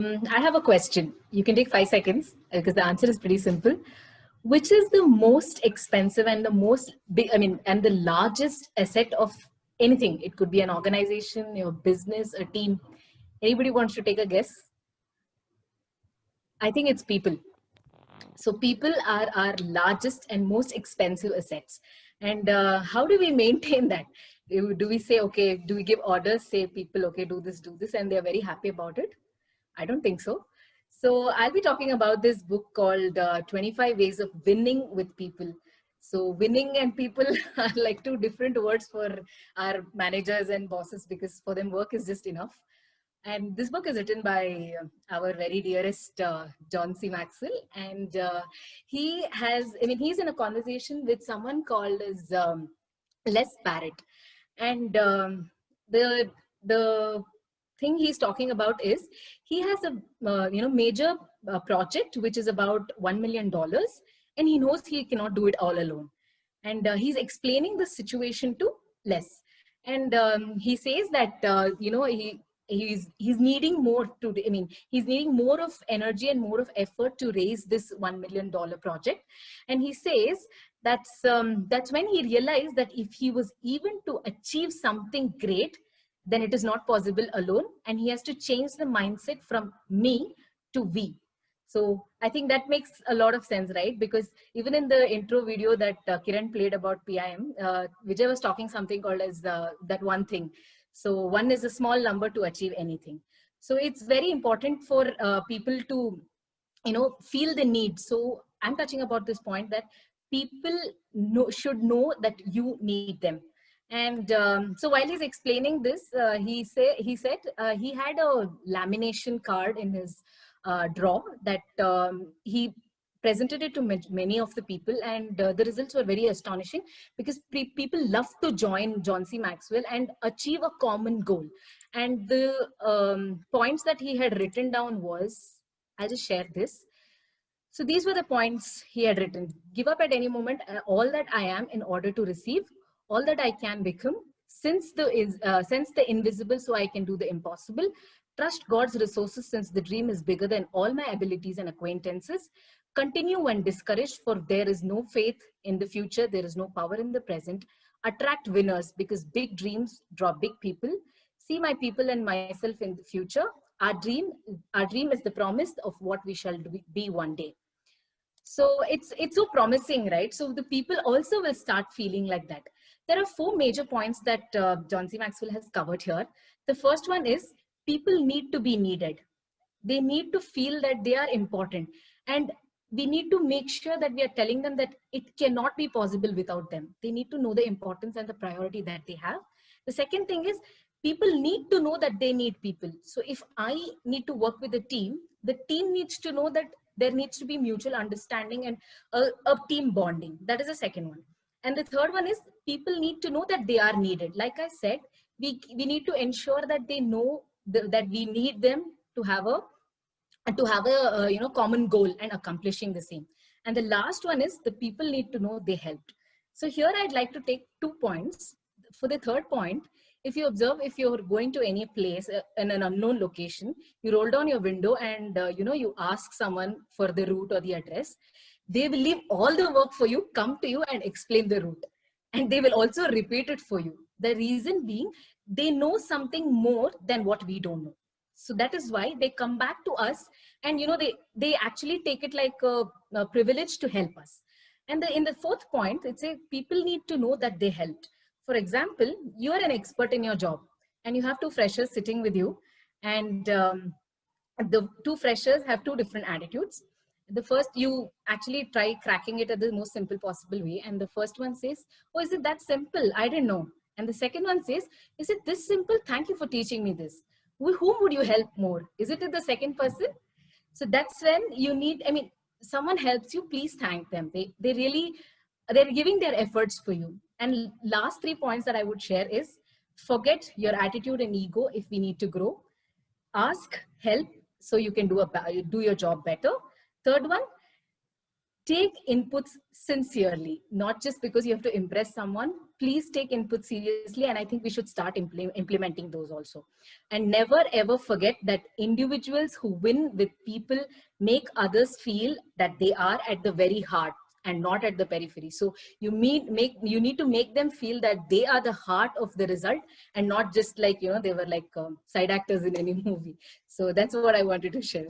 I have a question. You can take 5 seconds because the answer is pretty simple. Which is the most expensive and the most big, and the largest asset of anything? It could be an organization, your business, a team. Anybody wants to take a guess? I think it's people. So people are our largest and most expensive assets. And how do we maintain that? Do we say, okay, do we give orders, say people, okay, do this, and they're very happy about it? I don't think so. So I'll be talking about this book called 25 Ways of Winning with People. So winning and people are like two different words for our managers and bosses, because for them work is just enough. And this book is written by our very dearest John C. Maxwell. And he's in a conversation with someone called as Les Barrett. And the thing he's talking about is he has a major project which is about $1 million, and he knows he cannot do it all alone. And he's explaining the situation to Les. And he says that he's needing more to, he's needing more of energy and more of effort to raise this $1 million project. And he says that's when he realized that if he was even to achieve something great, then it is not possible alone, and he has to change the mindset from me to we. So I think that makes a lot of sense, right? Because even in the intro video that Kiran played about PIM, Vijay was talking something called as that one thing. So one is a small number to achieve anything. So it's very important for people to, feel the need. So I'm touching about this point that people should know that you need them. And so while he's explaining this, he said he had a lamination card in his draw that he presented it to many of the people, and the results were very astonishing, because people love to join John C. Maxwell and achieve a common goal. And the points that he had written down was, I'll just share this. So these were the points he had written. Give up at any moment all that I am in order to receive all that I can become. Sense the invisible so I can do the impossible. Trust God's resources since the dream is bigger than all my abilities and acquaintances. Continue when discouraged, for there is no faith in the future. There is no power in the present. Attract winners because big dreams draw big people. See my people and myself in the future. Our dream is the promise of what we shall be one day. So it's so promising, right? So the people also will start feeling like that. There are 4 major points that John C. Maxwell has covered here. The first one is people need to be needed. They need to feel that they are important. And we need to make sure that we are telling them that it cannot be possible without them. They need to know the importance and the priority that they have. The second thing is people need to know that they need people. So if I need to work with a team, the team needs to know that there needs to be mutual understanding and a team bonding. That is the second one. And the third one is people need to know that they are needed. Like I said, we need to ensure that they know that we need them to have a common goal and accomplishing the same. And the last one is the people need to know they helped. So here I'd like to take 2 points. For the third point, if you observe, if you're going to any place in an unknown location, you roll down your window and you ask someone for the route or the address. They will leave all the work for you, come to you and explain the route, and they will also repeat it for you. The reason being, they know something more than what we don't know. So that is why they come back to us, and they actually take it like a privilege to help us. And in the fourth point, it's a people need to know that they helped. For example, you are an expert in your job and you have 2 freshers sitting with you, and the 2 freshers have 2 different attitudes. The first, you actually try cracking it at the most simple possible way, and the first one says, oh, is it that simple? I didn't know. And the second one says, is it this simple? Thank you for teaching me this. Whom would you help more? Is it the second person? So that's when you need, someone helps you, please thank them. They're giving their efforts for you. And last 3 points that I would share is, forget your attitude and ego if we need to grow. Ask help so you can do your job better. Third one, take inputs sincerely, not just because you have to impress someone. Please take inputs seriously. And I think we should start implementing those also. And never ever forget that individuals who win with people make others feel that they are at the very heart and not at the periphery. So you need to make them feel that they are the heart of the result, and not just like, they were like side actors in any movie. So that's what I wanted to share.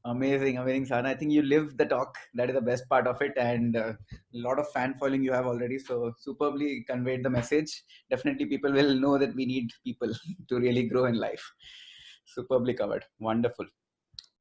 Amazing, amazing, Sana. I think you live the talk. That is the best part of it, and a lot of fan following you have already. So superbly conveyed the message. Definitely, people will know that we need people to really grow in life. Superbly covered. Wonderful.